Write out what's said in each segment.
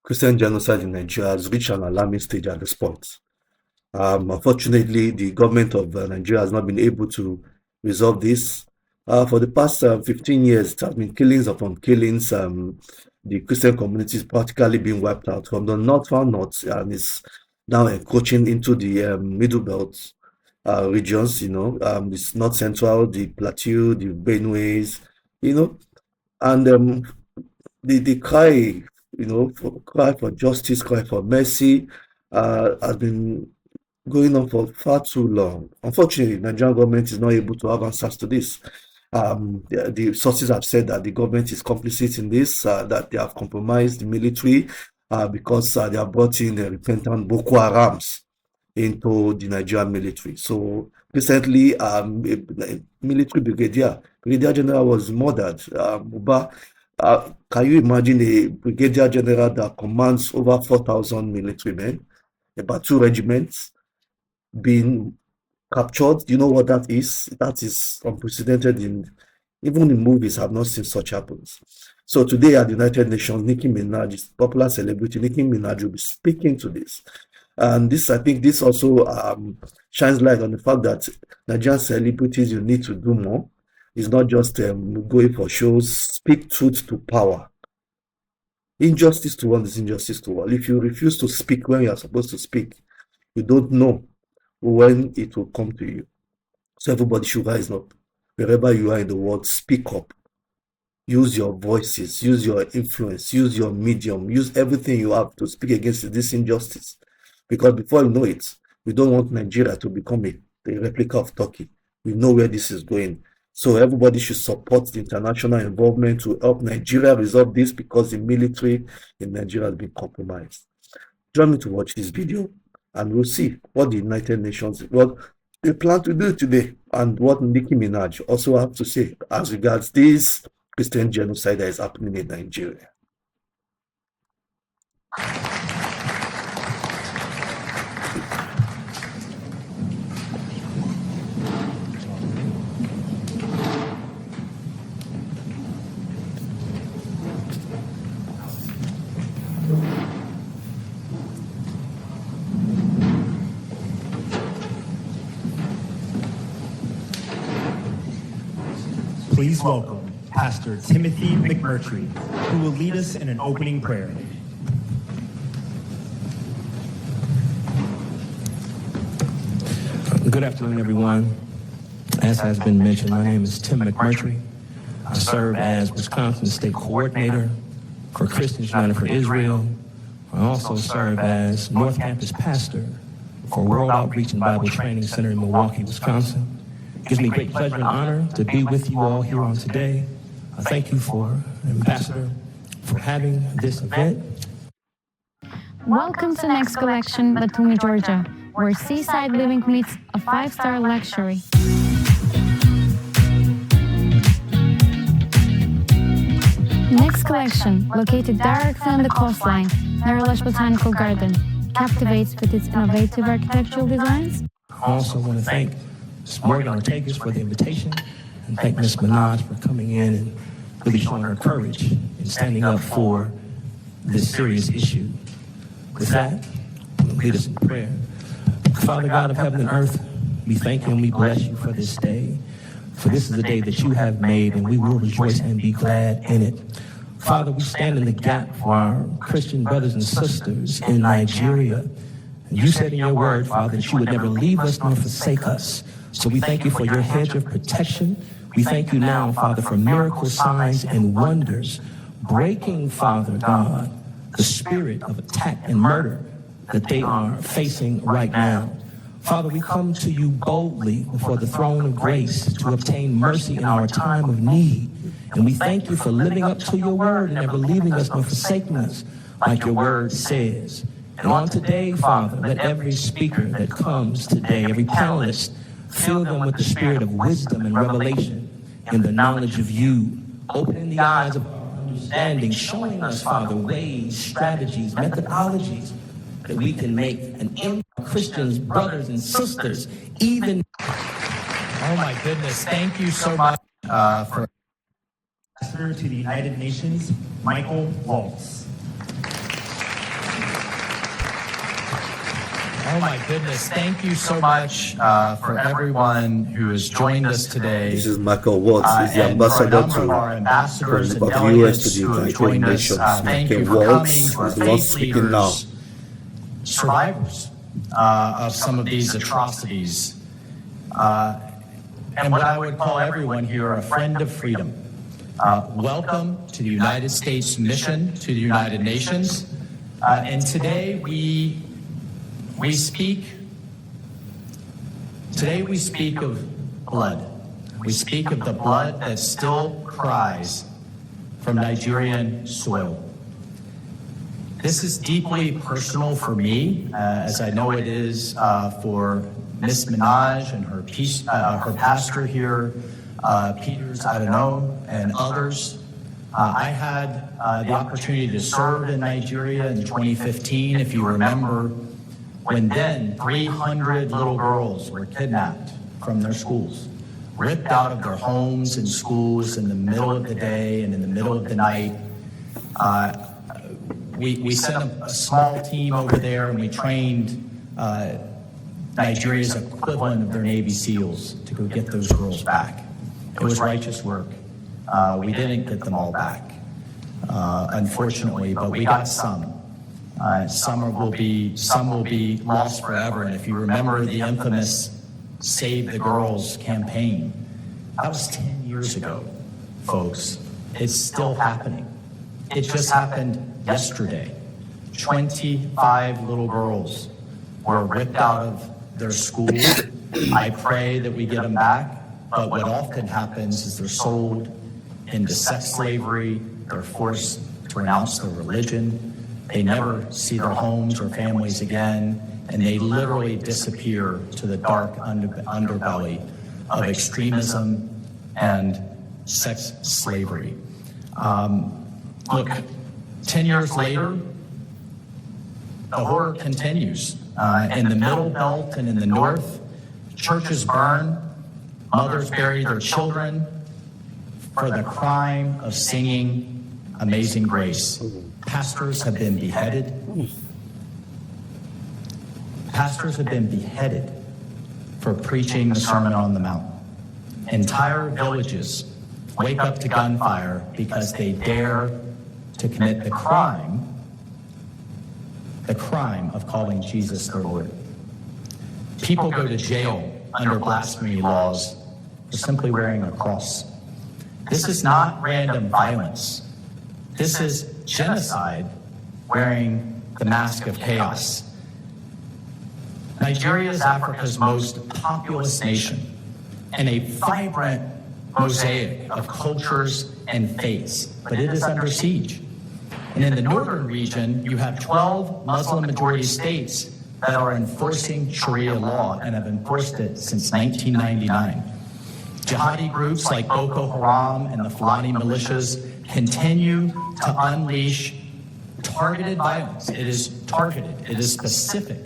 Christian genocide in Nigeria has reached an alarming stage at this point. Unfortunately, the government of Nigeria has not been able to resolve this. For the past 15 years, it has been killings upon killings. The Christian community is practically being wiped out from the north far north, and is now encroaching into the middle belt regions. It's north central, the plateau, the Benues, and the cry, cry for justice, cry for mercy, has been going on for far too long. Unfortunately, the Nigerian government is not able to have answers to this. The sources have said that the government is complicit in this, that they have compromised the military because they have brought in the repentant Boko Harams into the Nigerian military. So recently, a military brigadier general was murdered. Can you imagine a brigadier general that commands over 4,000 military men, about 2 regiments, being captured? Do you know what that is? That is unprecedented. Even in movies, I've not seen such happens. So today at the United Nations, Nicki Minaj, popular celebrity Nicki Minaj, will be speaking to this. And I think this also shines light on the fact that Nigerian celebrities, you need to do more. It's not just going for shows. Speak truth to power. Injustice to one is injustice to all. If you refuse to speak when you are supposed to speak, you don't know when it will come to you. So everybody should rise up. Wherever you are in the world, speak up. Use your voices, use your influence, use your medium, use everything you have to speak against this injustice. Because before you know it, we don't want Nigeria to become a replica of Turkey. We know where this is going. So everybody should support the international involvement to help Nigeria resolve this, because the military in Nigeria has been compromised. Join me to watch this video, and we'll see what the United Nations, what they plan to do today, and what Nicki Minaj also have to say as regards this Christian genocide that is happening in Nigeria. Please welcome Pastor Timothy McMurtry, who will lead us in an opening prayer. Good afternoon, everyone. As has been mentioned, my name is Tim McMurtry. I serve as Wisconsin State Coordinator for Christians United for Israel. I also serve as North Campus Pastor for World Outreach and Bible Training Center in Milwaukee, Wisconsin. It gives me great pleasure and honor to be with you all here on today. I thank you Ambassador, for having this event. Welcome to Next Collection, Batumi, Georgia, where seaside living meets a 5-star luxury. Next Collection, located directly on the coastline, near Lush Botanical Garden, captivates with its innovative architectural designs. I also want to thank Ms. Morgan Ortegas for the invitation, and thank Ms. Minaj for coming in and really showing her courage in standing up for this serious issue. With that, lead us in prayer. Father God of heaven and earth, we thank you and we bless you for this day. For this is the day that you have made, and we will rejoice and be glad in it. Father, we stand in the gap for our Christian brothers and sisters in Nigeria. And you said in your word, Father, that you would never leave us nor forsake us. So we thank you for your hedge of protection. We thank you now, Father, for miracles, signs, and wonders, breaking, Father God, the spirit of attack and murder that they are facing right now. Father, we come to you boldly before the throne of grace to obtain mercy in our time of need. And we thank you for living up to your word and never leaving us nor forsaking us, like your word says. And on today, Father, let every speaker that comes today, every panelist, fill them with the spirit of wisdom and revelation in the knowledge of you, opening the eyes of our understanding, showing us, Father, ways, strategies, methodologies that we can make an impact on Christians, brothers and sisters, even. Oh my goodness, thank you so much for Ambassador to the United Nations, Michael Waltz. Oh my goodness, thank you so much for everyone who has joined us today. This is Michael Watts, he's the And for a ambassador number of our to ambassadors and of the US to delegates the who have United joined us, Nations. thank you Michael for coming Watts to our is the one faith speaking now. leaders, survivors of some of these atrocities. And what I would call everyone here a friend of freedom. Welcome to the United States mission to the United Nations. And today we speak of blood. We speak of the blood that still cries from Nigerian soil. This is deeply personal for me, as I know it is for Ms. Minaj and her pastor here, Peters, I don't know, and others. I had the opportunity to serve in Nigeria in 2015, if you remember, when then 300 little girls were kidnapped from their schools, ripped out of their homes and schools in the middle of the day and in the middle of the night. We sent a small team over there and we trained Nigeria's equivalent of their Navy SEALs to go get those girls back. It was righteous work. We didn't get them all back, unfortunately, but we got some. Some will be lost forever. And if you remember the infamous Save the Girls campaign, that was 10 years ago, folks. It's still happening. It just happened yesterday. 25 little girls were ripped out of their school. I pray that we get them back, but what often happens is they're sold into sex slavery, they're forced to renounce their religion, they never see their homes or families again, and they literally disappear to the dark underbelly of extremism and sex slavery. Look, 10 years later, the horror continues. In the Middle Belt and in the North, churches burn, mothers bury their children for the crime of singing Amazing Grace. Pastors have been beheaded. Pastors have been beheaded for preaching the Sermon on the Mount. Entire villages wake up to gunfire because they dare to commit the crime of calling Jesus their Lord. People go to jail under blasphemy laws for simply wearing a cross. This is not random violence. This is genocide wearing the mask of chaos. Nigeria is Africa's most populous nation and a vibrant mosaic of cultures and faiths, but it is under siege. And in the northern region, you have 12 Muslim-majority states that are enforcing Sharia law and have enforced it since 1999. Jihadi groups like Boko Haram and the Fulani militias continue to unleash targeted violence. It is targeted, it is specific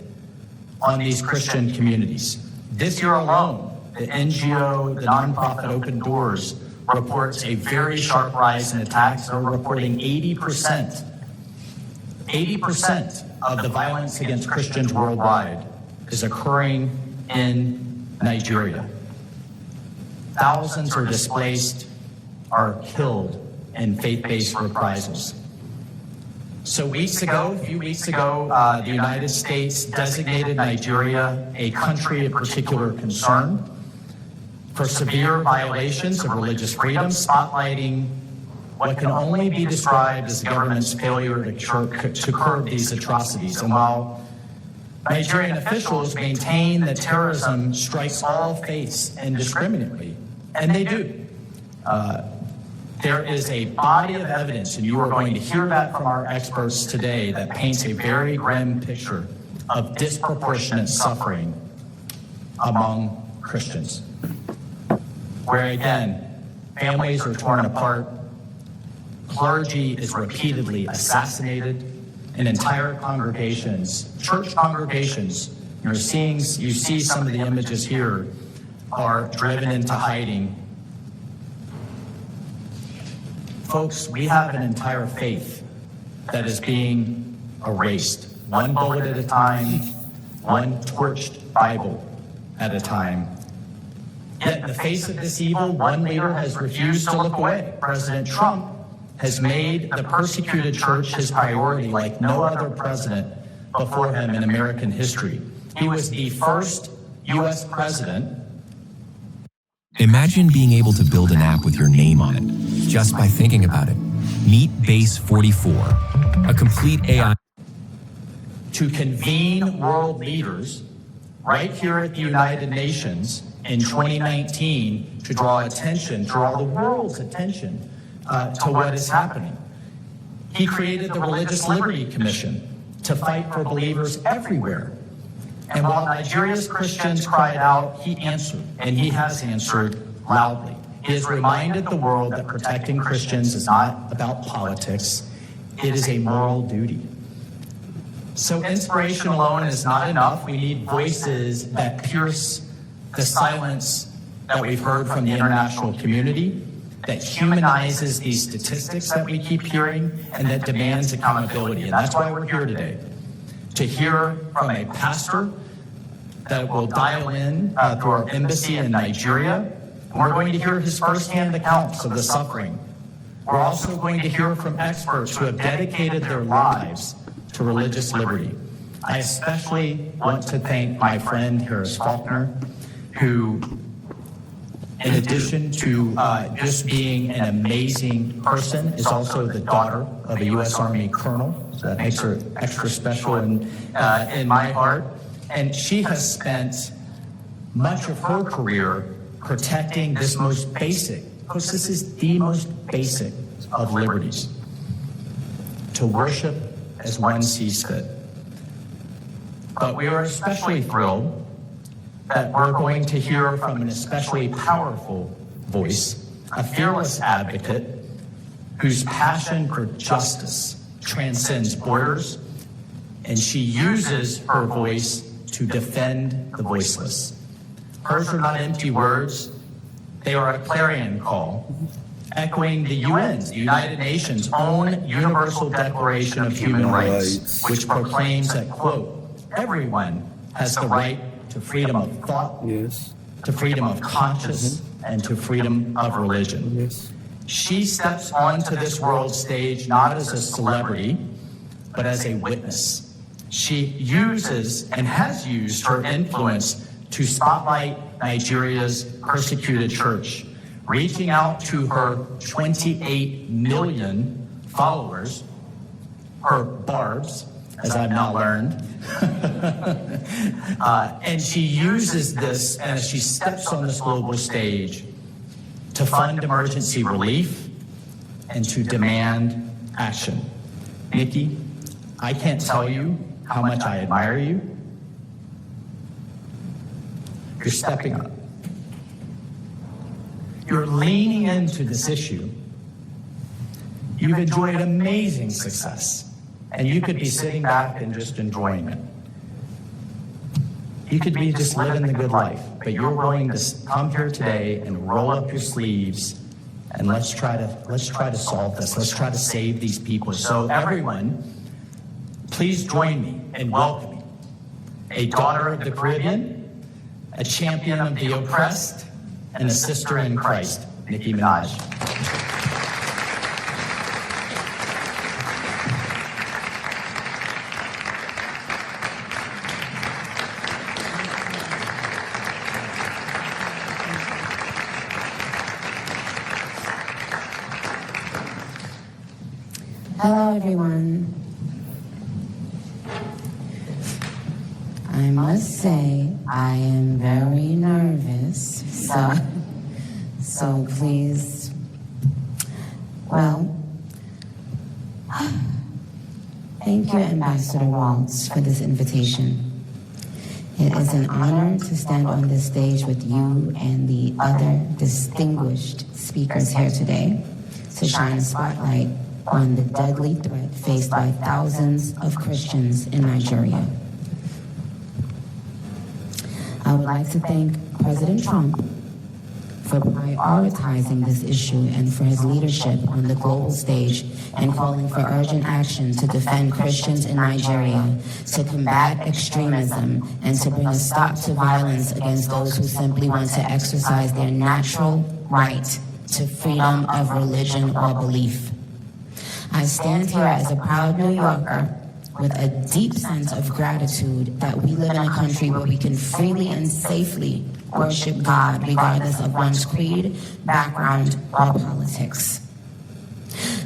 on these Christian communities. This year alone, the NGO, the nonprofit Open Doors, reports a very sharp rise in attacks. They're reporting 80% of the violence against Christians worldwide is occurring in Nigeria. Thousands are displaced, are killed in faith-based reprisals. So a few weeks ago, the United States designated Nigeria a country of particular concern for severe violations of religious freedom, spotlighting what can only be described as the government's failure to curb these atrocities. And while Nigerian officials maintain that terrorism strikes all faiths indiscriminately, and they do, there is a body of evidence, and you are going to hear that from our experts today, that paints a very grim picture of disproportionate suffering among Christians, where again, families are torn apart, clergy is repeatedly assassinated, and entire congregations, church congregations, you see some of the images here, are driven into hiding. Folks, we have an entire faith that is being erased, one bullet at a time, one torched Bible at a time. Yet in the face of this evil, one leader has refused to look away. President Trump has made the persecuted church his priority like no other president before him in American history. He was the first U.S. president. Imagine being able to build an app with your name on it, just by thinking about it. Meet Base 44, a complete AI. To convene world leaders right here at the United Nations in 2019 to draw the world's attention to what is happening. He created the Religious Liberty Commission to fight for believers everywhere. And while Nigeria's Christians cried out, he answered, and he has answered loudly. He has reminded the world that protecting Christians is not about politics, it is a moral duty. So inspiration alone is not enough. We need voices that pierce the silence that we've heard from the international community, that humanizes these statistics that we keep hearing, and that demands accountability. And that's why we're here today, to hear from a pastor that will dial in through our embassy in Nigeria. And we're going to hear his firsthand accounts of the suffering. We're also going to hear from experts who have dedicated their lives to religious liberty. I especially want to thank my friend Harris Faulkner, who, in addition to just being an amazing person, is also the daughter of a U.S. Army colonel. So that makes her extra special in my heart. And she has spent much of her career protecting this most basic, because this is the most basic of liberties, to worship as one sees fit. But we are especially thrilled that we're going to hear from an especially powerful voice, a fearless advocate whose passion for justice transcends borders, and she uses her voice to defend the voiceless. Hers are not empty words, they are a clarion call, echoing the UN's, the United Nations' own Universal Declaration of Human Rights, which proclaims that, quote, everyone has the right to freedom of thought, Yes. to freedom of conscience, and to freedom of religion. Yes. She steps onto this world stage not as a celebrity, but as a witness. She uses and has used her influence to spotlight Nigeria's persecuted church, reaching out to her 28 million followers, her barbs, as I've now learned. And she uses this as she steps on this global stage to fund emergency relief and to demand action. Nicki, I can't tell you how much I admire you. You're stepping up. You're leaning into this issue. You've enjoyed amazing success, and you could be sitting back and just enjoying it. You could be just living the good life, but you're willing to come here today and roll up your sleeves, and let's try to solve this. Let's try to save these people. So everyone, please join me in welcoming a daughter of the Caribbean, a champion of the oppressed, and a sister in Christ, Nicki Minaj. Hello, everyone. I must say I am very nervous, so please, well, thank you, Ambassador Waltz, for this invitation. It is an honor to stand on this stage with you and the other distinguished speakers here today to shine a spotlight on the deadly threat faced by thousands of Christians in Nigeria. I would like to thank President Trump for prioritizing this issue and for his leadership on the global stage and calling for urgent action to defend Christians in Nigeria, to combat extremism, and to bring a stop to violence against those who simply want to exercise their natural right to freedom of religion or belief. I stand here as a proud New Yorker with a deep sense of gratitude that we live in a country where we can freely and safely worship God regardless of one's creed, background, or politics.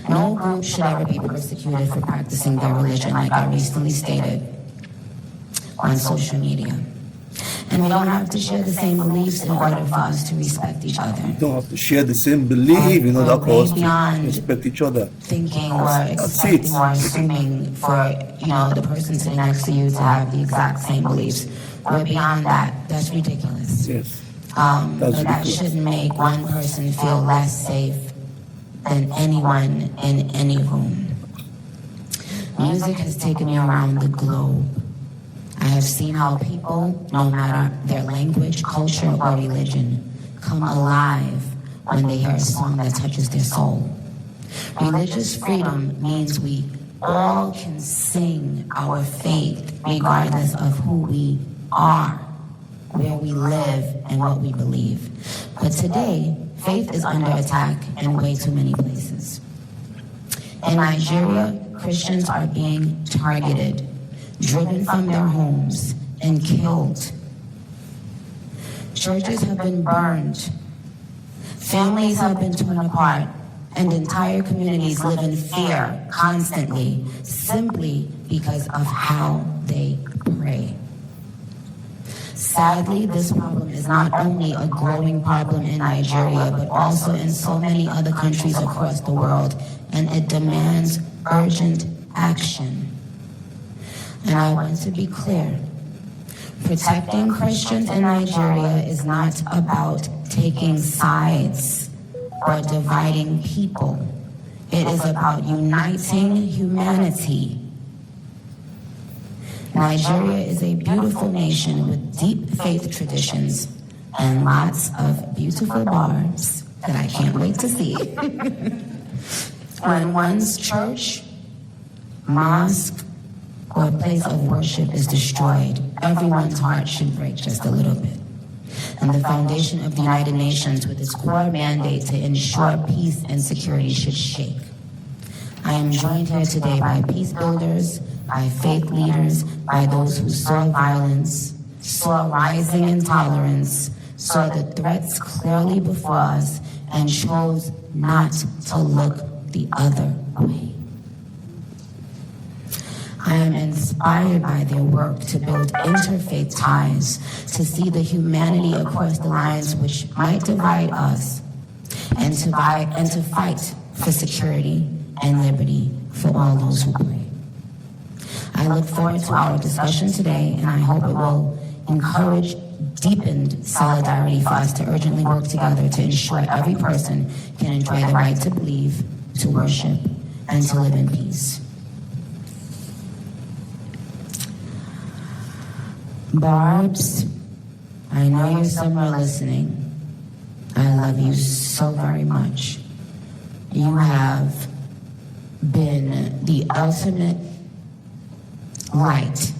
No group should ever be persecuted for practicing their religion, like I recently stated on social media. And we don't have to share the same beliefs in order for us to respect each other. You don't have to share the same belief in order for us to respect each other. Thinking or expecting or assuming for the person sitting next to you to have the exact same beliefs. We're beyond that. That's ridiculous. Yes. But that shouldn't make one person feel less safe than anyone in any room. Music has taken me around the globe. I have seen how people, no matter their language, culture, or religion, come alive when they hear a song that touches their soul. Religious freedom means we all can sing our faith regardless of who we are, where we live, and what we believe. But today, faith is under attack in way too many places. In Nigeria, Christians are being targeted, driven from their homes, and killed. Churches have been burned. Families have been torn apart, and entire communities live in fear constantly, simply because of how they pray. Sadly, this problem is not only a growing problem in Nigeria, but also in so many other countries across the world, and it demands urgent action. And I want to be clear. Protecting Christians in Nigeria is not about taking sides or dividing people. It is about uniting humanity. Nigeria is a beautiful nation with deep faith traditions and lots of beautiful bars that I can't wait to see. When one's church, mosque, or place of worship is destroyed, everyone's heart should break just a little bit. And the foundation of the United Nations, with its core mandate to ensure peace and security, should shake. I am joined here today by peace builders, by faith leaders, by those who saw violence, saw rising intolerance, saw the threats clearly before us, and chose not to look the other way. I am inspired by their work to build interfaith ties, to see the humanity across the lines which might divide us, and to fight for security and liberty for all those who pray. I look forward to our discussion today, and I hope it will encourage deepened solidarity for us to urgently work together to ensure every person can enjoy the right to believe, to worship, and to live in peace. Barbs, I know you're somewhere listening. I love you so very much. You have been the ultimate light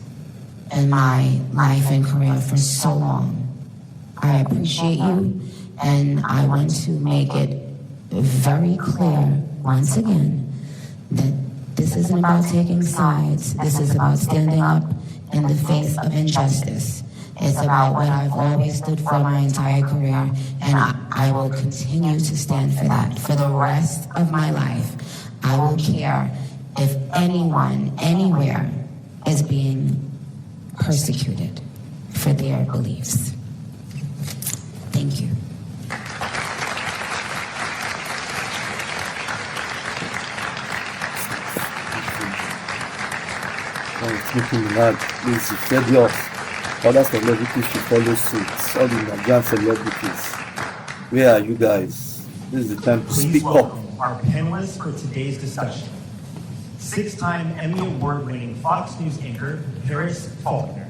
in my life and career for so long. I appreciate you, and I want to make it very clear once again that this isn't about taking sides. This is about standing up in the face of injustice. It's about what I've always stood for my entire career, and I will continue to stand for that for the rest of my life. I will care if anyone, anywhere, is being persecuted for their beliefs. Thank you. Nicki Minaj, please, you said yours. Other celebrities should follow suit. All the Nigerian celebrities. Where are you guys? This is the time to Please speak up. welcome our panelists for today's discussion. 6-time Emmy Award-winning Fox News anchor, Paris Faulkner.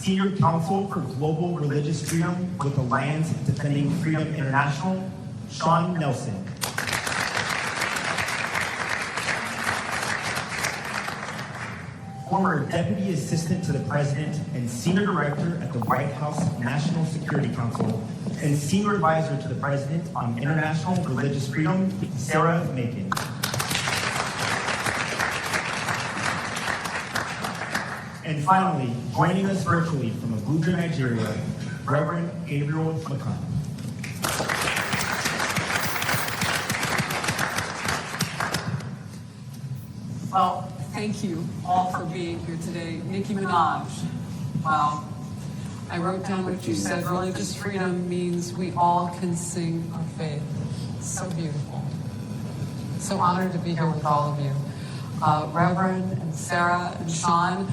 Senior Counsel for Global Religious Freedom with Alliance Defending Freedom International, Sean Nelson. Former Deputy Assistant to the President and Senior Director at the White House National Security Council and Senior Advisor to the President on International Religious Freedom, Sarah Macon. And finally, joining us virtually from Abuja, Nigeria, Reverend Gabriel McConnell. Well, thank you all for being here today. Nicki Minaj, wow. I wrote down what you said. Religious freedom means we all can sing our faith. So beautiful. So honored to be here with all of you. Reverend and Sarah and Sean,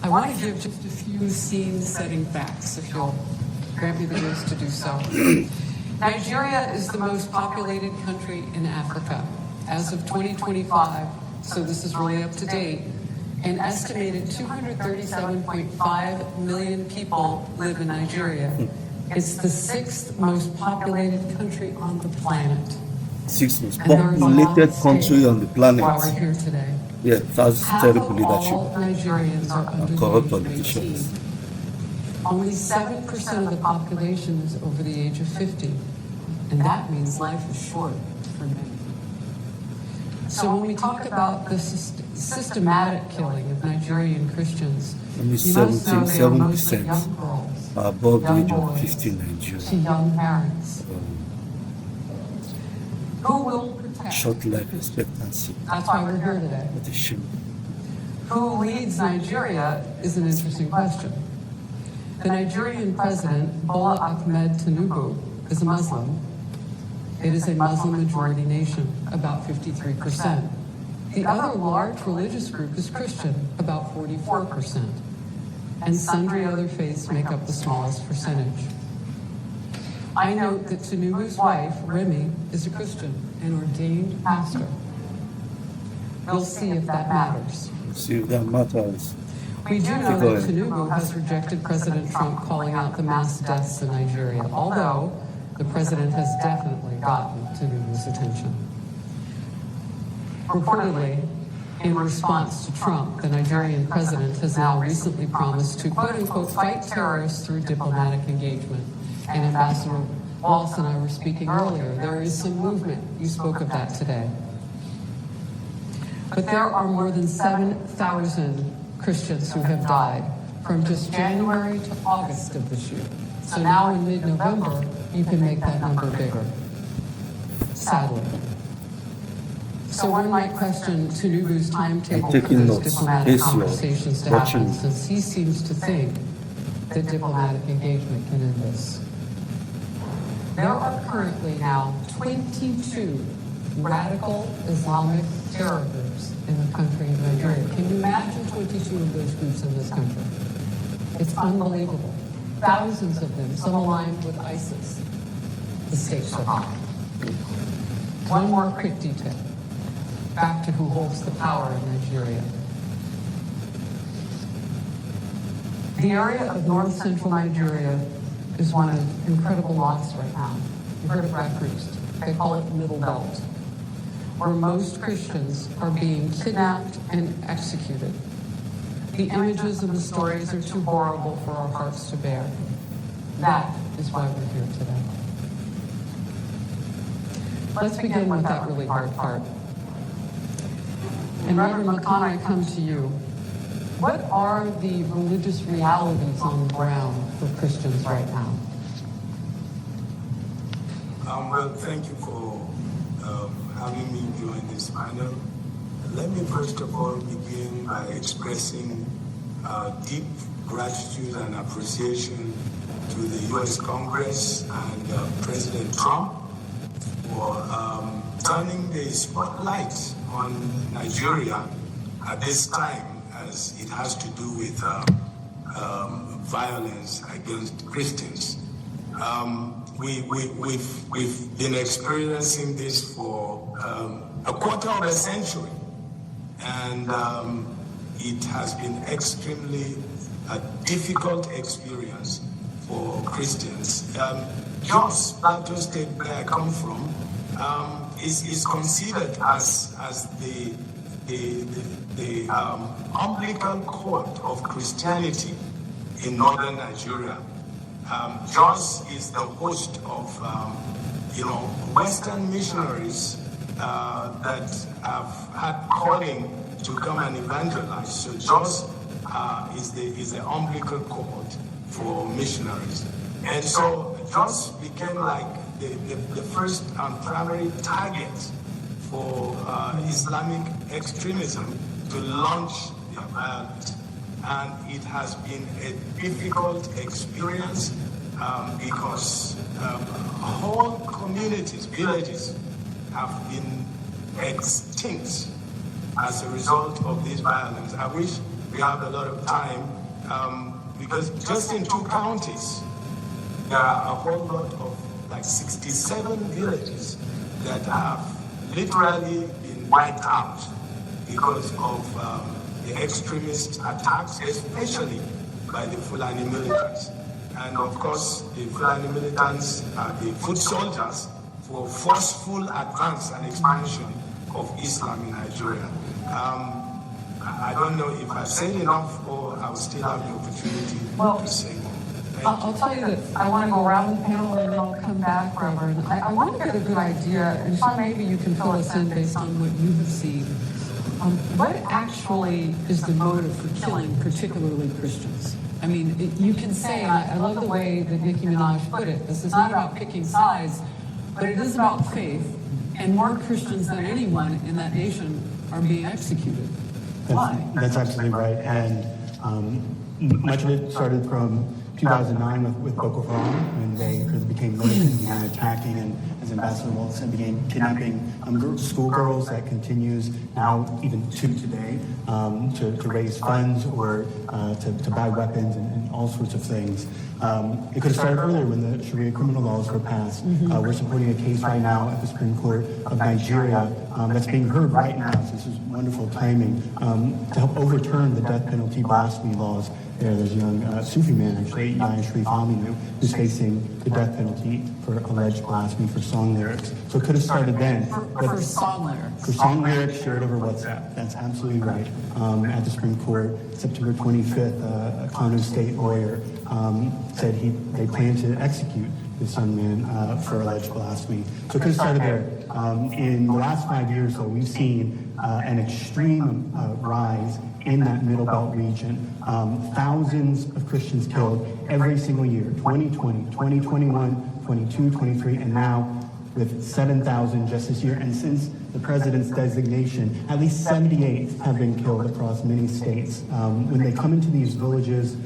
I want to give just a few scene-setting facts, if you'll grant me the grace to do so. Nigeria is the most populated country in Africa. As of 2025, so this is really up to date, an estimated 237.5 million people live in Nigeria. It's the 6th most populated country on the planet. 6th most populated country on the planet. While we're here today. Yeah, that's terrible leadership. All Nigerians are under corrupt the age of politicians. 18. Only 7% of the population is over the age of 50, and that means life is short for many. So when we talk about the systematic killing of Nigerian Christians, Only you must know they are mostly 7% young girls, are above the young age of boys, 50 in Nigeria. to young parents. Who will protect? Short life expectancy. That's why we're here today. What a shame. Who leads Nigeria is an interesting question. The Nigerian president, Bola Ahmed Tinubu, is a Muslim. It is a Muslim-majority nation, about 53%. The other large religious group is Christian, about 44%. And sundry other faiths make up the smallest percentage. I note that Tinubu's wife, Remy, is a Christian, an ordained pastor. We'll see if that matters. See if that matters. We do know that Tinubu has rejected President Trump calling out the mass deaths in Nigeria, although the president has definitely gotten Tinubu's attention. Reportedly, in response to Trump, the Nigerian president has now recently promised to, quote-unquote, fight terrorists through diplomatic engagement. And Ambassador Waltz and I were speaking earlier. There is some movement. You spoke of that today. But there are more than 7,000 Christians who have died from just January to August of this year. So now in mid-November, you can make that number bigger, sadly. So one might question Tinubu's timetable for those diplomatic conversations to happen, since he seems to think that diplomatic engagement can end this. There are currently now 22 radical Islamic terror groups in the country of Nigeria. Can you imagine 22 of those groups in this country? It's unbelievable. Thousands of them, some aligned with ISIS, the stakes are high. One more quick detail. Back to who holds the power in Nigeria. The area of north-central Nigeria is one of incredible loss right now. You've heard of Raccoons. They call it the Middle Belt, where most Christians are being kidnapped and executed. The images and the stories are too horrible for our hearts to bear. That is why we're here today. Let's begin with that really hard part. And Reverend McConnell, I come to you. What are the religious realities on the ground for Christians right now? Well, thank you for having me join this panel. Let me first of all begin by expressing deep gratitude and appreciation to the U.S. Congress and President Trump for turning the spotlight on Nigeria at this time, as it has to do with violence against Christians. We've been experiencing this for a quarter of a century, and it has been extremely a difficult experience for Christians. Jos, Plateau State, where I come from, is considered as the umbilical cord of Christianity in northern Nigeria. Jos is the host of Western missionaries that have had calling to come and evangelize. So Jos is the umbilical cord for missionaries. And so Jos became like the first primary target for Islamic extremism to launch their violence. And it has been a difficult experience because whole communities, villages, have been extinct as a result of this violence. I wish we had a lot of time because just in 2 counties, there are a whole lot of like 67 villages that have literally been wiped out because of the extremist attacks, especially by the Fulani militants. And of course, the Fulani militants are the foot soldiers for forceful advance and expansion of Islam in Nigeria. I don't know if I've said enough or I will still have the opportunity to say more. I'll tell you that I want to go around the panel and then I'll come back, Reverend. I want to get a good idea, and Sean, maybe you can fill us in based on what you have seen. What actually is the motive for killing particularly Christians? I mean, you can say, and I love the way that Nicki Minaj put it, this is not about picking sides, but it is about faith, and more Christians than anyone in that nation are being executed. Why? That's absolutely right, and much of it started from 2009 with Boko Haram, when they became militant and began attacking, and as Ambassador Waltz said, began kidnapping schoolgirls. That continues now, even to today, to raise funds or to buy weapons and all sorts of things. It could have started earlier when the Sharia criminal laws were passed. We're supporting a case right now at the Supreme Court of Nigeria that's being heard right now, so this is wonderful timing, to help overturn the death penalty blasphemy laws. There's a young Sufi man, actually, Yayan Sharif Aminu, who's facing the death penalty for alleged blasphemy for song lyrics. So it could have started then. For song lyrics? For song lyrics shared over WhatsApp. That's absolutely right. At the Supreme Court, September 25th, a Kano state lawyer said they plan to execute this young man for alleged blasphemy. So it could have started there. In the last 5 years, though, we've seen an extreme rise in that Middle Belt region. Thousands of Christians killed every single year, 2020, 2021, 22, 23, and now with 7,000 just this year. And since the president's designation, at least 78 have been killed across many states. When they come into these villages,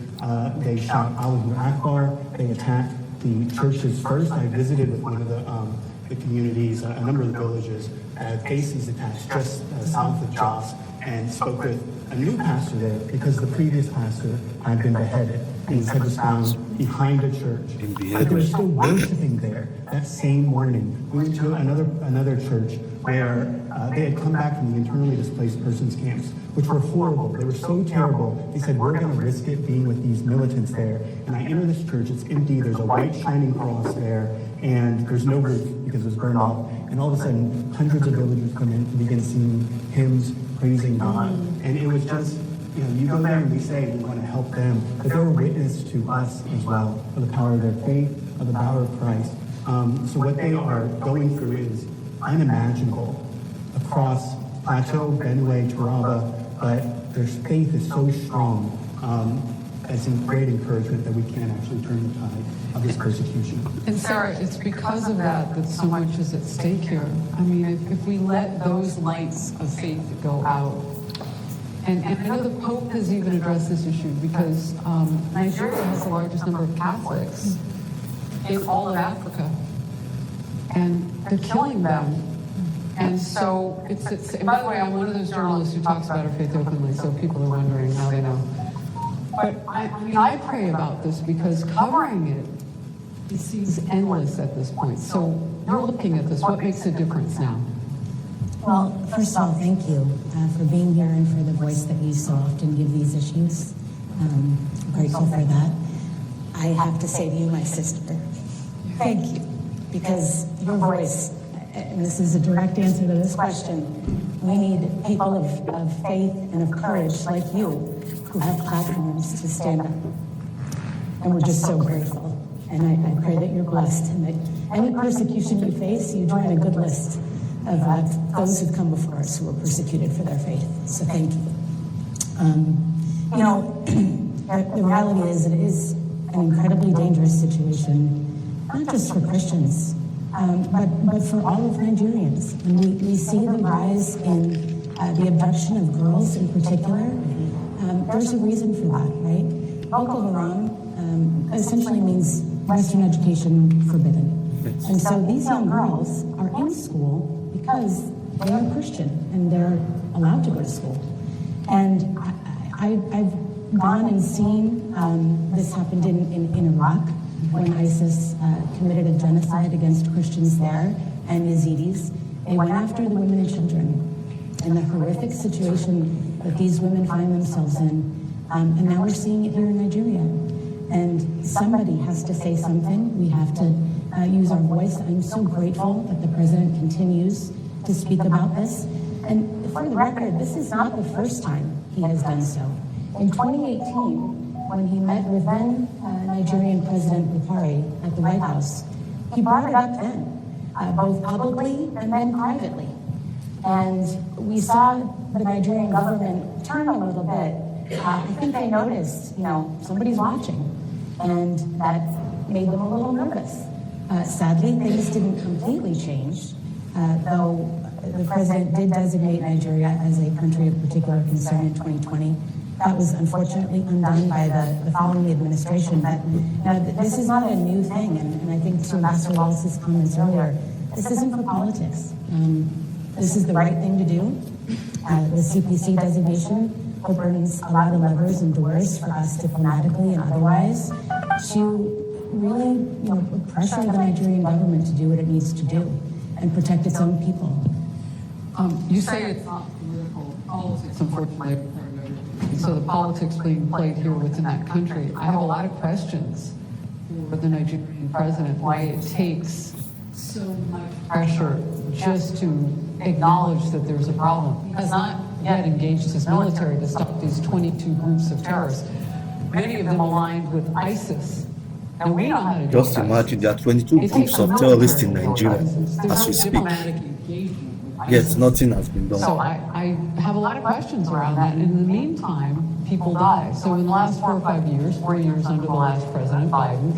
they shout Allahu Akbar, they attack the churches first. I visited with one of the communities, a number of the villages, faced these attacks just south of Jos, and spoke with a new pastor there because the previous pastor had been beheaded and his head was found behind a church. But they were still worshiping there that same morning. We went to another church where they had come back from the internally displaced persons camps, which were horrible. They were so terrible. They said, we're going to risk it being with these militants there. And I enter this church, it's empty, there's a white shining cross there, and there's no roof because it was burned off. And all of a sudden, hundreds of villagers come in and begin singing hymns, praising God. And it was just, you go there and we say we want to help them, but they're a witness to us as well of the power of their faith, of the power of Christ. So what they are going through is unimaginable across Plateau, Benue, Taraba, but their faith is so strong. It's a great encouragement that we can actually turn the tide of this persecution. And Sarah, it's because of that so much is at stake here. I mean, if we let those lights of faith go out, and I know the Pope has even addressed this issue because Nigeria has the largest number of Catholics in all of Africa, and they're killing them. And so and by the way, I'm one of those journalists who talks about our faith openly, so people are wondering, now they know. But I pray about this because covering it seems endless at this point. So you're looking at this. What makes a difference now? Well, first of all, thank you for being here and for the voice that you so often give these issues. Grateful for that. I have to say to you, my sister, thank you, because your voice, and this is a direct answer to this question, we need people of faith and of courage like you who have platforms to stand up. And we're just so grateful. And I pray that you're blessed and that any persecution you face, you join a good list of those who've come before us who were persecuted for their faith. So thank you. The reality is it is an incredibly dangerous situation, not just for Christians, but for all of Nigerians. And we see the rise in the abduction of girls in particular. There's a reason for that, right? Boko Haram essentially means Western education forbidden. And so these young girls are in school because they are Christian and they're allowed to go to school. And I've gone and seen this happened in Iraq when ISIS committed a genocide against Christians there and Yazidis. They went after the women and children and the horrific situation that these women find themselves in. And now we're seeing it here in Nigeria. And somebody has to say something. We have to use our voice. I'm so grateful that the president continues to speak about this. And for the record, this is not the first time he has done so. In 2018, when he met with then Nigerian President Buhari at the White House, he brought it up then, both publicly and then privately. And we saw the Nigerian government turn a little bit. I think they noticed, somebody's watching. And that made them a little nervous. Sadly, things didn't completely change, though the president did designate Nigeria as a country of particular concern in 2020. That was unfortunately undone by the following administration. But this is not a new thing, and I think to Ambassador Wallace's comments earlier, this isn't for politics. This is the right thing to do. The CPC designation opens a lot of levers and doors for us diplomatically and otherwise to really, pressure the Nigerian government to do what it needs to do and protect its own people. You say it's not political politics, unfortunately. So the politics being played here within that country. I have a lot of questions for the Nigerian president, why it takes so much pressure just to acknowledge that there's a problem. He has not yet engaged his military to stop these 22 groups of terrorists, many of them aligned with ISIS. And we know how to do Just imagine there are 22 groups of terrorists in Nigeria as we speak. Yet nothing has been done. So I have a lot of questions around that. In the meantime, people die. So in the last 4 or 5 years, 4 years under the last President Biden,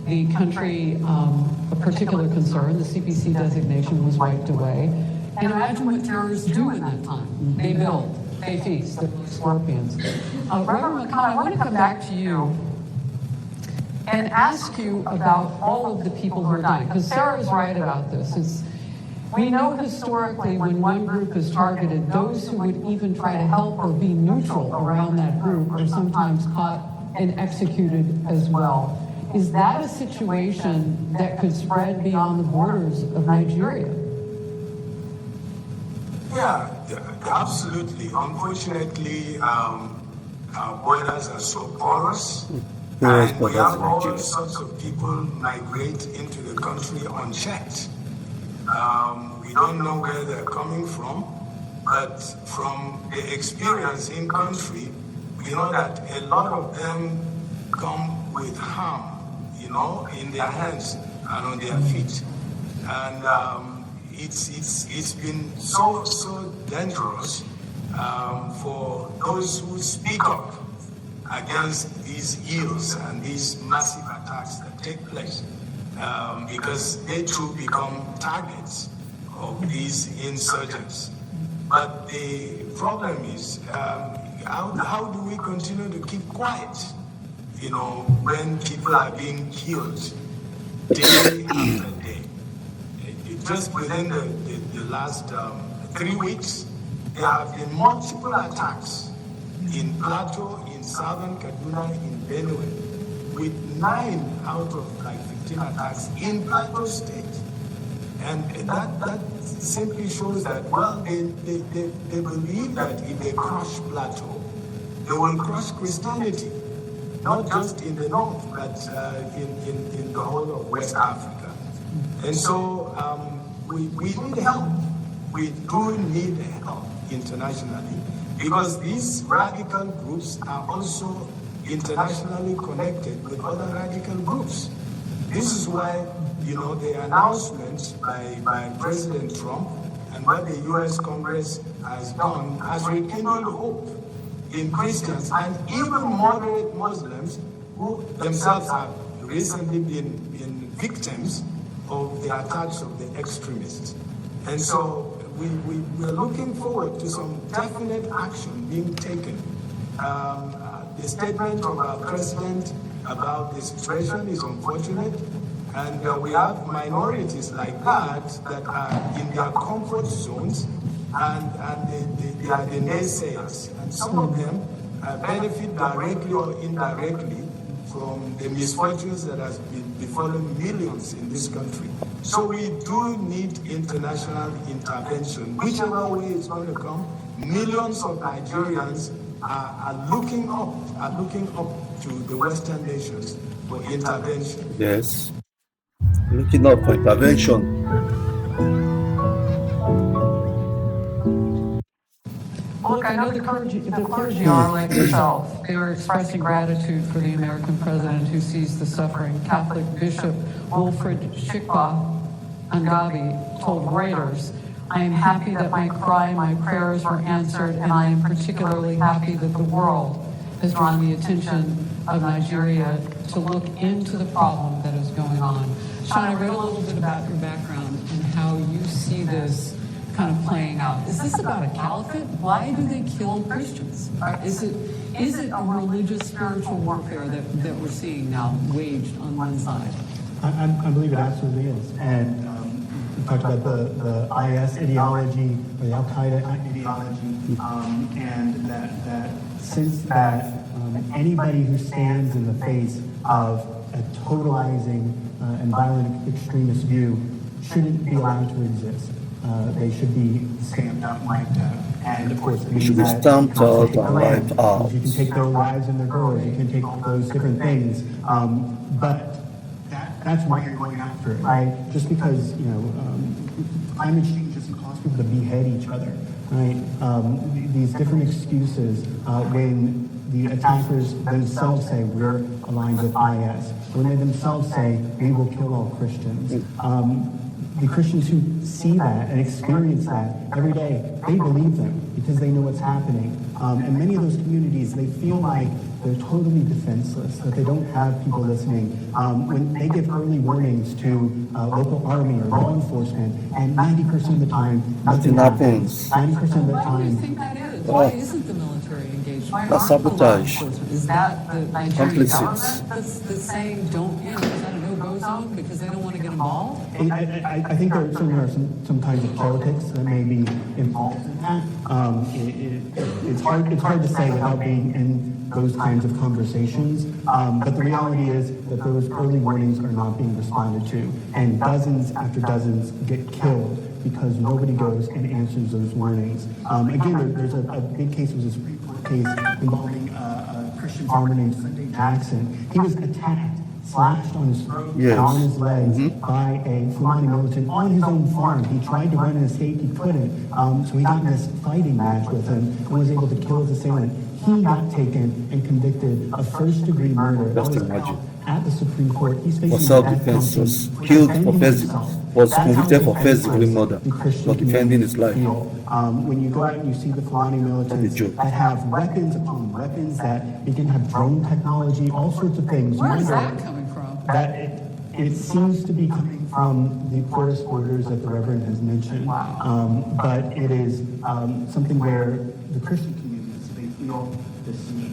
the country, a particular concern, the CPC designation was wiped away. And imagine what terrorists do in that time. They build, they feast, they're like scorpions. Reverend McConnell, I want to come back to you and ask you about all of the people who are dying, because Sarah's right about this. We know historically when one group is targeted, those who would even try to help or be neutral around that group are sometimes caught and executed as well. Is that a situation that could spread beyond the borders of Nigeria? Yeah, absolutely. Unfortunately, our borders are so porous, and we have all sorts of people migrate into the country unchecked. We don't know where they're coming from, but from the experience in country, we know that a lot of them come with harm, in their hands and on their feet. And it's been so dangerous for those who speak up against these ills and these massive attacks that take place, because they too become targets of these insurgents. But the problem is, how do we continue to keep quiet, when people are being killed day after day? Just within the last 3 weeks, there have been multiple attacks in Plateau, in southern Kaduna, in Benue, with 9 out of 15 attacks in Plateau State. And that simply shows that, they believe that if they crush Plateau, they will crush Christianity. not just in the north, but in the whole of West Africa. And so we need help. We do need help internationally, because these radical groups are also internationally connected with other radical groups. This is why, the announcements by President Trump and what the U.S. Congress has done has rekindled hope in Christians and even moderate Muslims who themselves have recently been victims of the attacks of the extremists. And so we're looking forward to some definite action being taken. The statement of our president about the situation is unfortunate, and we have minorities like that are in their comfort zones, and they are the naysayers. And some of them benefit directly or indirectly from the misfortunes that has been befallen millions in this country. So we do need international intervention. Whichever way it's going to come, millions of Nigerians are looking up to the Western nations for intervention. Yes. Looking up for intervention. Look, I know the clergy are like yourself. They are expressing gratitude for the American president who sees the suffering. Catholic Bishop Wilfred Shikwa Angabi told Reuters, "I am happy that my cry and my prayers were answered, and I am particularly happy that the world has drawn the attention of Nigeria to look into the problem that is going on." Sean, I read a little bit about your background and how you see this kind of playing out. Is this about a caliphate? Why do they kill Christians? Is it a religious, spiritual warfare that we're seeing now waged on one side? I believe it absolutely is. And we talked about the IS ideology, or the Al-Qaeda ideology, and that since that anybody who stands in the face of a totalizing and violent extremist view shouldn't be allowed to exist. They should be stamped out and wiped out. And of course, They should be stamped out and wiped out. You can take their wives and their girls, you can take all those different things, but that's why you're going after it, right? Just because, climate change doesn't cause people to behead each other, right? These different excuses when the attackers themselves say we're aligned with IS, when they themselves say we will kill all Christians. The Christians who see that and experience that every day, they believe them because they know what's happening. And many of those communities, they feel like they're totally defenseless, that they don't have people listening. When they give early warnings to local army or law enforcement, and 90% of the time, nothing happens. 90% of the time. Why do you think that is? Why isn't the military engaged? Why That's aren't the law sabotage. enforcement? Is that the Nigerian Complicit. government that's saying don't, is that a no-go zone because they don't want to get involved? I think there certainly are some kinds of politics that may be involved in that. It's hard to say without being in those kinds of conversations. But the reality is that those early warnings are not being responded to, and dozens after dozens get killed because nobody goes and answers those warnings. Again, there's a big case, it was a Supreme Court case involving a Christian farmer named Sunday Jackson. He was attacked, slashed on his throat and on his legs by a Fulani militant on his own farm. He tried to run and escape, he couldn't. So he got in this fighting match with him and was able to kill his assailant. He got taken and convicted of first-degree murder. Just That was imagine. at the Supreme Court. He's facing For self-defense, was killed for was convicted for first-degree murder for defending his life. When you go out and you see the Fulani militants that have weapons upon weapons, that they can have drone technology, all sorts of things. Where is that coming from? That it seems to be coming from the poorest borders that the Reverend has mentioned. But it is something where the Christian communities, they feel the siege.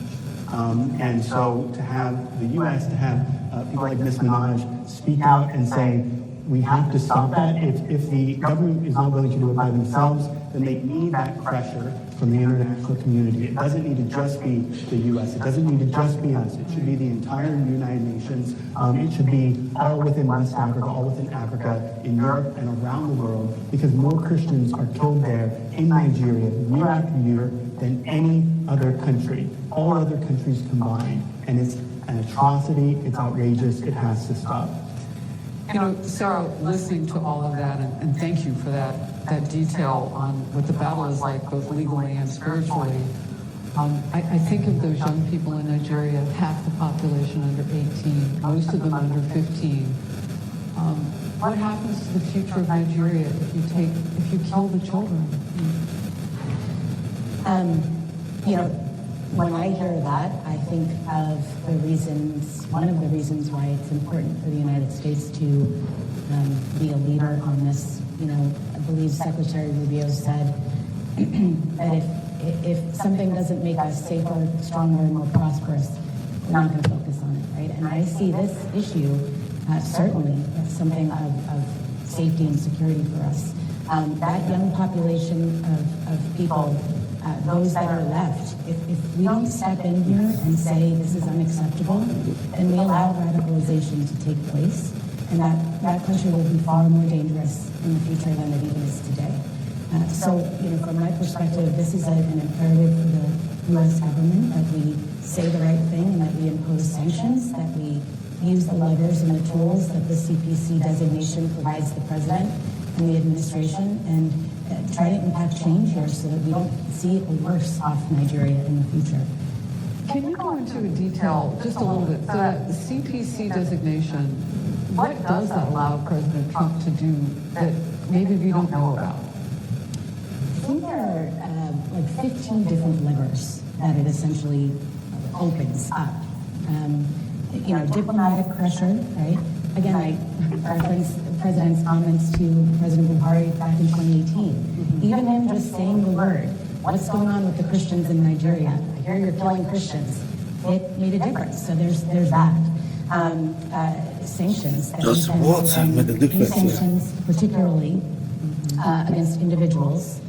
And so to have the U.S., to have people like Ms. Minaj speak out and say, we have to stop that. If the government is not willing to do it by themselves, then they need that pressure from the international community. It doesn't need to just be the U.S. It doesn't need to just be us. It should be the entire United Nations. It should be all within West Africa, all within Africa, in Europe, and around the world, because more Christians are killed there in Nigeria year after year than any other country, all other countries combined. And it's an atrocity, it's outrageous, it has to stop. You know, Sarah, listening to all of that, and thank you for that detail on what the battle is like, both legally and spiritually. I think of those young people in Nigeria, half the population under 18, most of them under 15. What happens to the future of Nigeria if you kill the children? You know, when I hear that, I think of one of the reasons why it's important for the United States to be a leader on this. You know, I believe Secretary Rubio said that if something doesn't make us safer, stronger, and more prosperous, we're not going to focus on it, right? And I see this issue certainly as something of safety and security for us. That young population of people, those that are left, if we don't step in here and say this is unacceptable, then we allow radicalization to take place, and that country will be far more dangerous in the future than it even is today. So, you know, from my perspective, this is an imperative for the U.S. government that we say the right thing and that we impose sanctions, that we use the levers and the tools that the CPC designation provides the president and the administration, and try to impact change here so that we don't see it worse off Nigeria in the future. Can you go into detail just a little bit? So the CPC designation, what does that allow President Trump to do that maybe we don't know about? I think there are like 15 different levers that it essentially opens up. You know, diplomatic pressure, right? Again, I reference the president's comments to President Buhari back in 2018. Even him just saying the word, what's going on with the Christians in Nigeria? I hear you're killing Christians. It made a difference. So there's that. Sanctions. Just what made a difference? Sanctions, particularly against individuals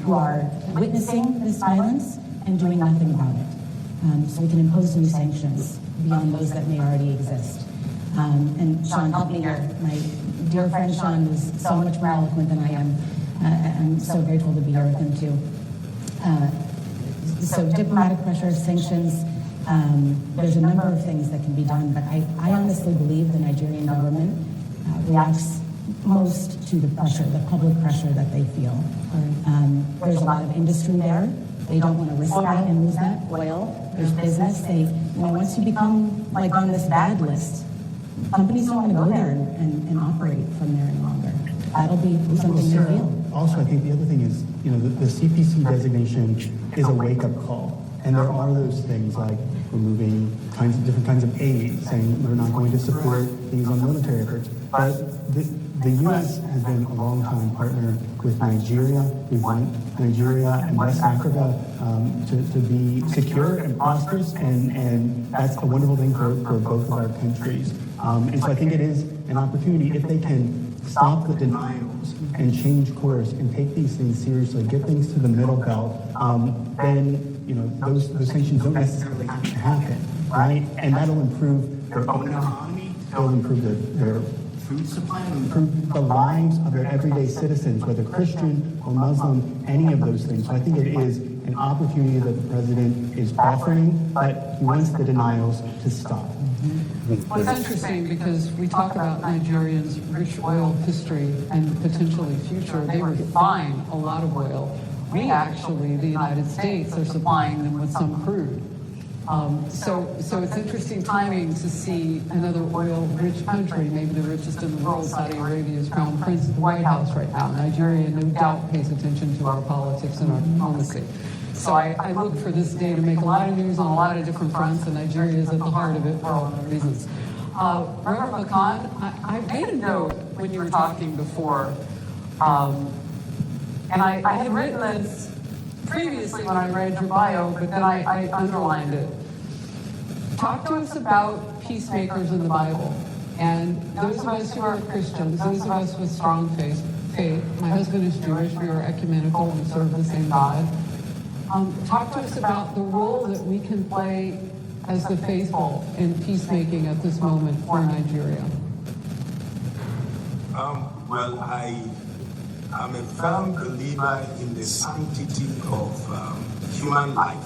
who are witnessing this violence and doing nothing about it. So we can impose new sanctions beyond those that may already exist. And Sean, help me here. My dear friend Sean was so much more eloquent than I am. I'm so grateful to be here with him too. So diplomatic pressure, sanctions, there's a number of things that can be done, but I honestly believe the Nigerian government reacts most to the pressure, the public pressure that they feel. There's a lot of industry there. They don't want to risk that and lose that oil. There's business. Once you become like on this bad list, companies don't want to go there and operate from there any longer. That'll be something to feel. Also, I think the other thing is, you know, the CPC designation is a wake-up call. And there are those things like removing different kinds of aid, saying we're not going to support these on military efforts. But the U.S. has been a long-time partner with Nigeria. We want Nigeria and West Africa to be secure and prosperous, and that's a wonderful thing for both of our countries. And so I think it is an opportunity, if they can stop the denials and change course and take these things seriously, get things to the middle belt, then those sanctions don't necessarily have to happen, right? And that'll improve their own economy, it'll improve their food supply, it'll improve the lives of their everyday citizens, whether Christian or Muslim, any of those things. So I think it is an opportunity that the president is offering, but he wants the denials to stop. Well, it's interesting because we talk about Nigerians' rich oil history and potentially future. They refine a lot of oil. We actually, the United States, are supplying them with some crude. So it's interesting timing to see another oil-rich country, maybe the richest in the world, Saudi Arabia's crown prince at the White House right now. Nigeria, no doubt, pays attention to our politics and our diplomacy. So I look for this day to make a lot of news on a lot of different fronts, and Nigeria is at the heart of it for all the reasons. Reverend McCann, I made a note when you were talking before, and I had written this previously when I read your bio, but then I underlined it. Talk to us about peacemakers in the Bible. And those of us who are Christians, those of us with strong faith, my husband is Jewish, we are ecumenical, we serve the same God. Talk to us about the role that we can play as the faithful in peacemaking at this moment for Nigeria. Well, I'm a firm believer in the sanctity of human life.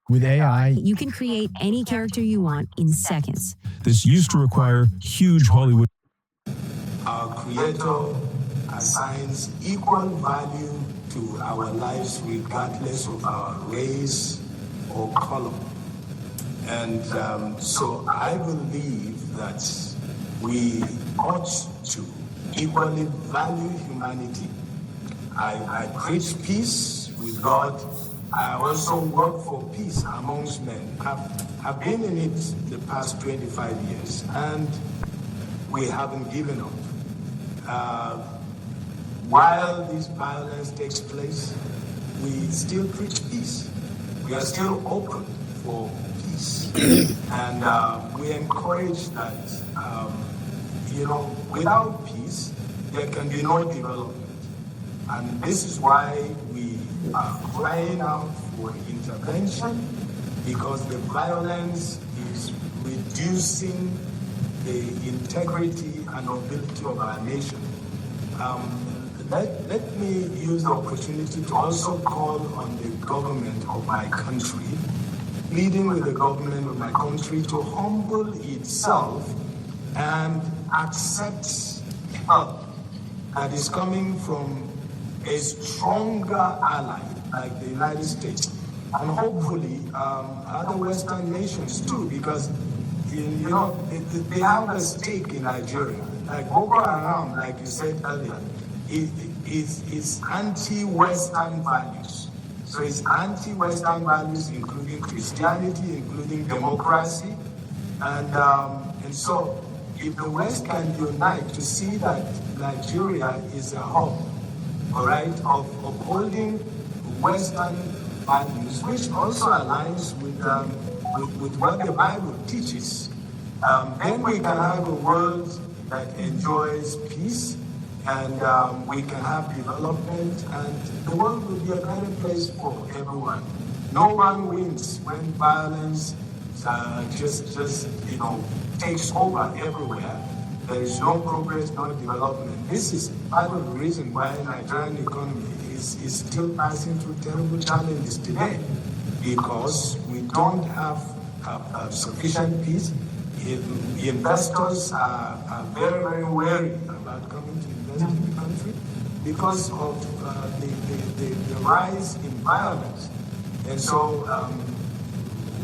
With AI, You can create any character you want in seconds. this used to require huge Hollywood. Our Creator assigns equal value to our lives regardless of our race or color. And so I believe that we ought to equally value humanity. I preach peace with God. I also work for peace amongst men. I've been in it the past 25 years, and we haven't given up. While this violence takes place, we still preach peace. We are still open for peace. And we encourage that, without peace, there can be no development. And this is why we are crying out for intervention, because the violence is reducing the integrity and nobility of our nation. Let me use the opportunity to also call on the government of my country, pleading with the government of my country to humble itself and accept help that is coming from a stronger ally like the United States, and hopefully other Western nations too, because they have a stake in Nigeria. Like Boko Haram, like you said earlier, is anti-Western values. So it's anti-Western values, including Christianity, including democracy, and so if the West can unite to see that Nigeria is a hub, all right, of upholding Western values, which also aligns with what the Bible teaches, then we can have a world that enjoys peace, and we can have development, and the world will be a better place for everyone. No one wins when violence just takes over everywhere. There is no progress, no development. This is part of the reason why the Nigerian economy is still passing through terrible challenges today, because we don't have sufficient peace. Investors are very, very wary about coming to invest in the country because of the rise in violence. And so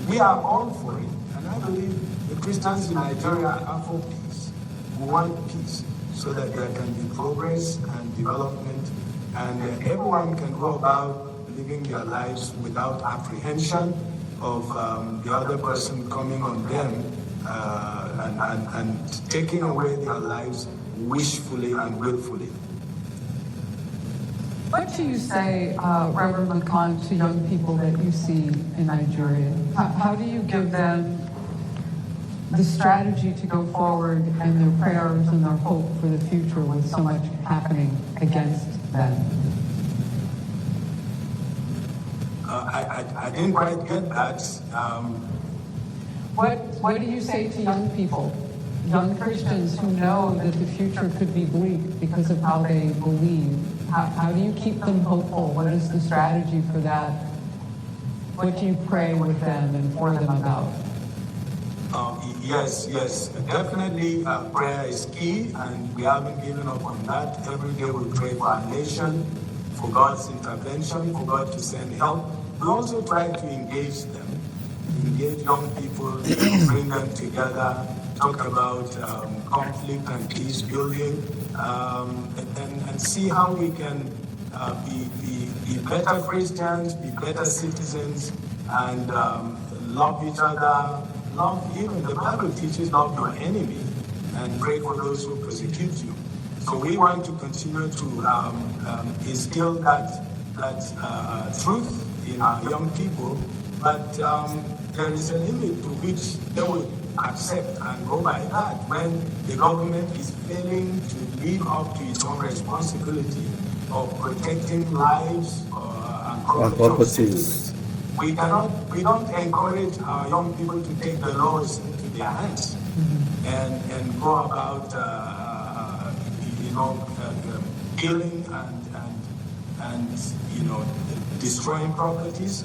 we are all for it. And I believe the Christians in Nigeria are for peace. We want peace so that there can be progress and development, and everyone can go about living their lives without apprehension of the other person coming on them and taking away their lives wishfully and willfully. What do you say, Reverend McCann, to young people that you see in Nigeria? How do you give them the strategy to go forward and their prayers and their hope for the future with so much happening against them? I didn't quite get that. What do you say to young people, young Christians who know that the future could be bleak because of how they believe? How do you keep them hopeful? What is the strategy for that? What do you pray with them and for them about? Yes, definitely prayer is key, and we haven't given up on that. Every day we pray for our nation, for God's intervention, for God to send help. We also try to engage them, engage young people, bring them together, talk about conflict and peace building, and see how we can be better Christians, be better citizens, and love each other. Love, even the Bible teaches, love your enemy and pray for those who persecute you. So we want to continue to instill that truth in our young people, but there is a limit to which they will accept and go by that when the government is failing to live up to its own responsibility of protecting lives and properties. We don't encourage our young people to take the laws into their hands and go about, killing and destroying properties.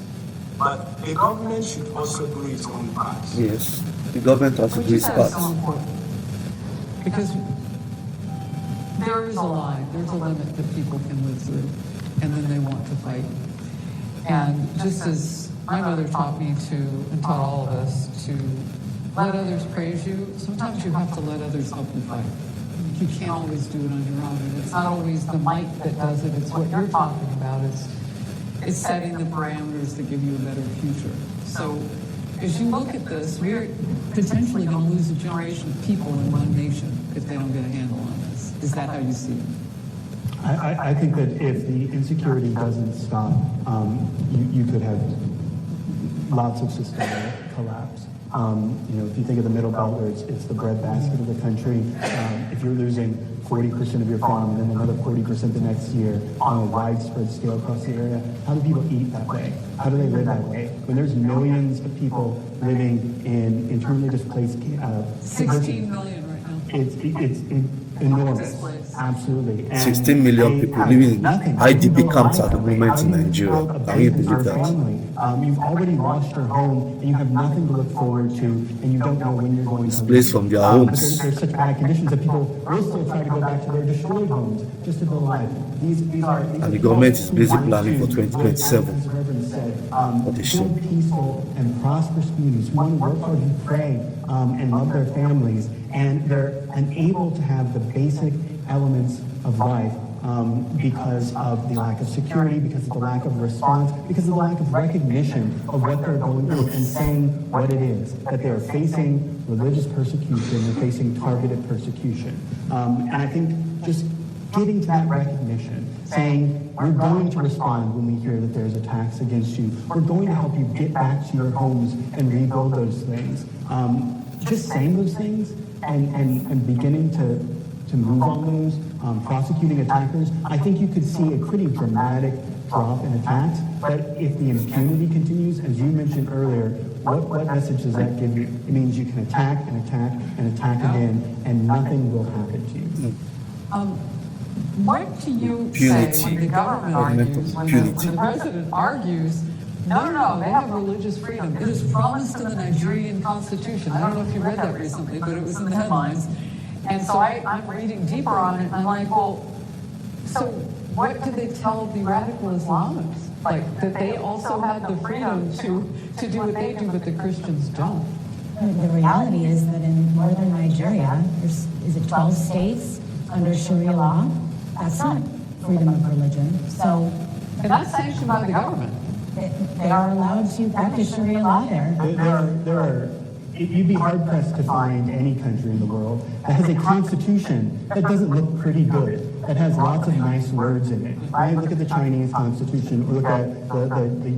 But the government should also do its own part. Yes, the government has to do its part. Because there is a line, there's a limit that people can live through, and then they want to fight. And just as my mother taught me to, and taught all of us to let others praise you, sometimes you have to let others help you fight. You can't always do it on your own, and it's not always the might that does it, it's what you're talking about. It's setting the parameters that give you a better future. So as you look at this, we're potentially going to lose a generation of people in one nation if they don't get a handle on this. Is that how you see it? I think that if the insecurity doesn't stop, you could have lots of systemic collapse. If you think of the Middle Belt, where it's the breadbasket of the country, if you're losing 40% of your farm and then another 40% the next year on a widespread scale across the area, how do people eat that way? How do they live that way? When there's millions of people living in internally displaced 16 million right now. It's enormous. Absolutely. And 16 million people living in IDP camps at the moment in Nigeria. Can you believe that? You've already lost your home and you have nothing to look forward to, and you don't know when you're going to displaced from their homes. There's such bad conditions that people will still try to go back to their destroyed homes just to build life. And the government is busy planning for 2027. Build peaceful and prosperous communities who want to work hard, who pray and love their families, and they're unable to have the basic elements of life because of the lack of security, because of the lack of response, because of the lack of recognition of what they're going through and saying what it is, that they're facing religious persecution, they're facing targeted persecution. And I think just getting to that recognition, saying we're going to respond when we hear that there's attacks against you, we're going to help you get back to your homes and rebuild those things. Just saying those things and beginning to move on those, prosecuting attackers, I think you could see a pretty dramatic drop in attacks. But if the impunity continues, as you mentioned earlier, what message does that give you? It means you can attack and attack and attack again, and nothing will happen to you. What do you say when the government argues, when the president argues, no, they have religious freedom. It is promised in the Nigerian constitution. I don't know if you read that recently, but it was in the headlines. And so I'm reading deeper on it, and I'm like, well, so what do they tell the radical Islamics? Like, that they also have the freedom to do what they do, but the Christians don't? The reality is that in northern Nigeria, is it 12 states under Sharia law? That's not freedom of religion. So, and that's sanctioned by the government. They are allowed to practice Sharia law there. You'd be hard-pressed to find any country in the world that has a constitution that doesn't look pretty good, that has lots of nice words in it. Right? Look at the Chinese constitution, or look at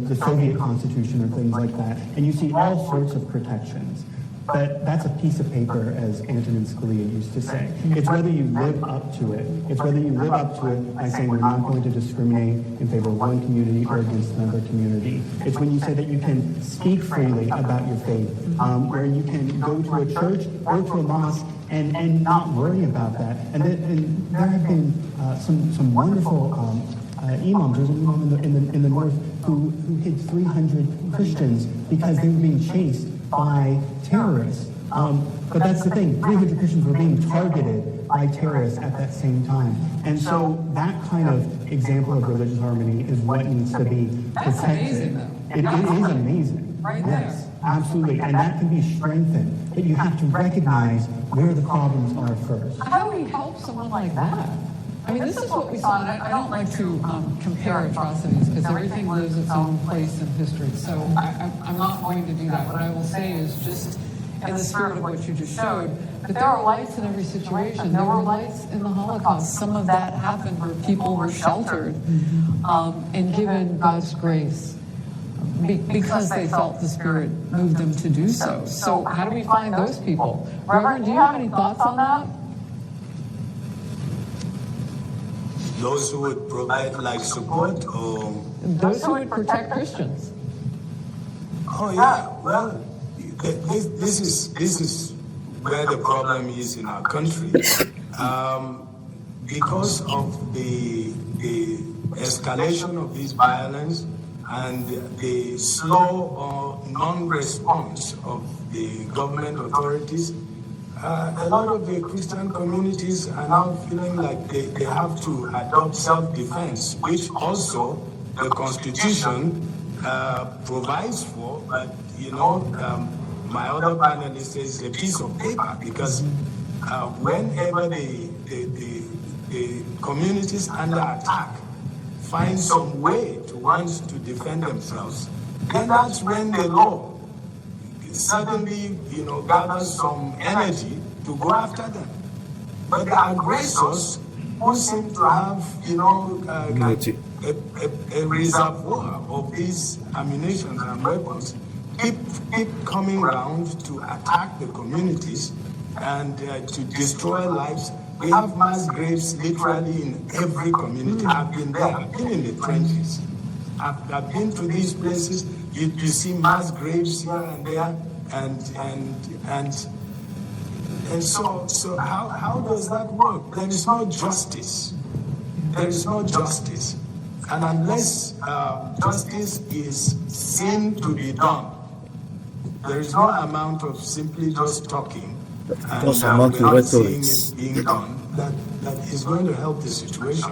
the Soviet constitution, or things like that, and you see all sorts of protections. But that's a piece of paper, as Antonin Scalia used to say. It's whether you live up to it. It's whether you live up to it by saying we're not going to discriminate in favor of one community or against another community. It's when you say that you can speak freely about your faith, where you can go to a church or to a mosque and not worry about that. And there have been some wonderful imams. There's an imam in the north who hid 300 Christians because they were being chased by terrorists. But that's the thing, 300 Christians were being targeted by terrorists at that same time. And so that kind of example of religious harmony is what needs to be protected. That's amazing, though. It is amazing. Right yes, there. absolutely. And that can be strengthened. But you have to recognize where the problems are first. How do we help someone like that? I mean, this is what we saw, and I don't like to compare atrocities because everything lives its own place in history. So I'm not going to do that. What I will say is just in the spirit of what you just showed, that there are lights in every situation. There were lights in the Holocaust. Some of that happened where people were sheltered and given God's grace because they felt the Spirit moved them to do so. So how do we find those people? Reverend, do you have any thoughts on that? Those who would provide like support or those who would protect Christians. Oh yeah, well, this is where the problem is in our country, because of the escalation of this violence and the slow or non-response of the government authorities, a lot of the Christian communities are now feeling like they have to adopt self-defense, which also the Constitution provides for, but my other panelist says a piece of paper, because whenever the communities under attack find some way to want to defend themselves, then that's when the law suddenly, gathers some energy to go after them. But the aggressors, who seem to have, a reservoir of these ammunition and weapons, keep coming around to attack the communities and to destroy lives. We have mass graves literally in every community. I've been there. I've been in the trenches. I've been to these places. You see mass graves here and there, and so how does that work? There is no justice. There is no justice, and unless justice is seen to be done, there is no amount of simply just talking and without seeing it being done that is going to help the situation.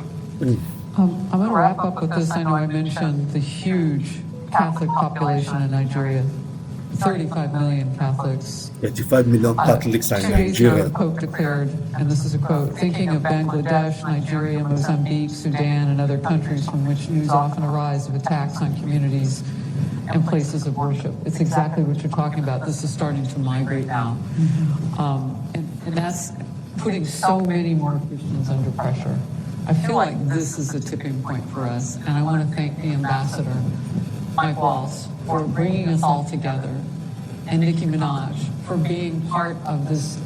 I'm going to wrap up with this. I know I mentioned the huge Catholic population in Nigeria. 35 million Catholics. 35 million Catholics are in 2 days ago, Nigeria. the Pope declared, and this is a quote, thinking of Bangladesh, Nigeria, Mozambique, Sudan, and other countries from which news often arise of attacks on communities and places of worship. It's exactly what you're talking about. This is starting to migrate now. And that's putting so many more Christians under pressure. I feel like this is a tipping point for us, and I want to thank the ambassador, Mike Waltz, for bringing us all together, and Nicki Minaj for being part of this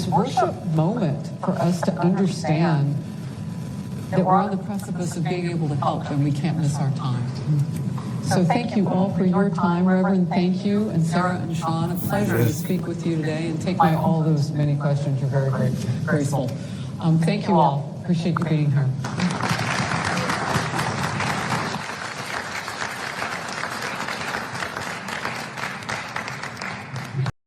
worship moment for us to understand that we're on the precipice of being able to help and we can't miss our time. So thank you all for your time, Reverend. Thank you, and Sarah and Sean, a pleasure to speak with you today and take my all those many questions. You're very, very graceful. Thank you all. Appreciate you being here.